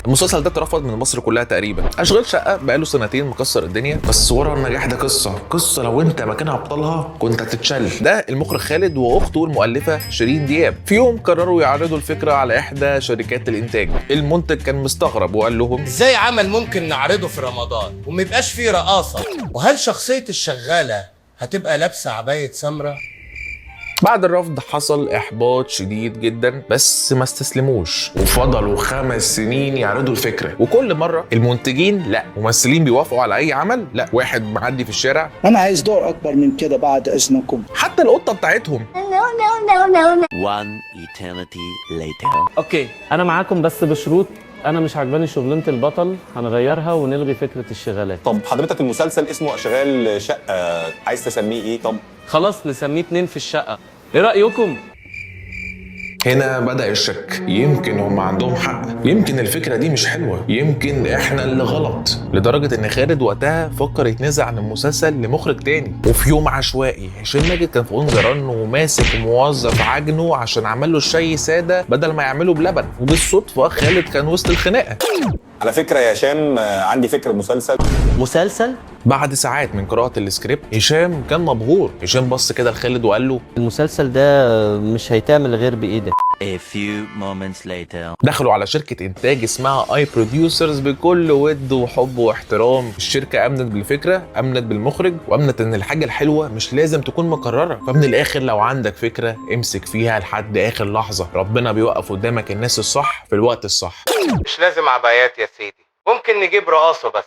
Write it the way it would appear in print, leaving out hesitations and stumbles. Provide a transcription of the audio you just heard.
المسلسل ده اترفض من مصر كلها تقريبا. اشغال شقه بقاله سنتين مكسر الدنيا، بس ورا النجاح ده قصه لو انت مكان ابطالها كنت هتتشل. ده المخرج خالد واخته المؤلفه شيرين دياب في يوم قرروا يعرضوا الفكره على احدى شركات الانتاج. المنتج كان مستغرب وقال لهم ازاي عمل ممكن نعرضه في رمضان وما يبقاش فيه رقاصه؟ وهل شخصيه الشغاله هتبقى لابسه عبايه سمراء؟ بعد الرفض حصل احباط شديد جدا، بس ما استسلموش وفضلوا 5 سنين يعرضوا الفكره. وكل مره المنتجين لا، ممثلين بيوافقوا على اي عمل لا، واحد معدي في الشارع أنا عايز دور أكبر من كده بعد إذنكم. حتى القطه بتاعتهم. One eternity later. اوكي انا معاكم بس بشروط. انا مش عجباني شغلانه البطل، هنغيرها ونلغي فكره الشغالات. طب حضرتك المسلسل اسمه اشغال شقه، عايز تسميه ايه؟ طب خلاص نسميه 2 في الشقه، ايه رايكم؟ هنا بدأ الشك، يمكن هم عندهم حق، يمكن الفكرة دي مش حلوة، يمكن احنا اللي غلط. لدرجة ان خالد وقتها فكر يتنازل عن المسلسل لمخرج تاني. وفي يوم عشوائي هشام ماجد كان في اونجران وماسك موظف عجنه عشان عمل له الشاي سادة بدل ما يعمله بلبن، وبالصدفة خالد كان وسط الخناقة. على فكره يا هشام، عندي فكره مسلسل. بعد ساعات من قراءة السكريبت هشام كان مبهور. هشام بص كده لخالد وقال له المسلسل ده مش هيتعمل غير بإيدك. A few moments later. دخلوا على شركة إنتاج اسمها اي بروديوسرز بكل ود وحب واحترام. الشركة أمنت بالفكرة، أمنت بالمخرج، وأمنت إن الحاجة الحلوة مش لازم تكون مكررة. فمن الآخر لو عندك فكرة امسك فيها لحد آخر لحظة، ربنا بيوقف قدامك الناس الصح في الوقت الصح. مش لازم عبايات يا سيدي، ممكن نجيب رقاصه بس.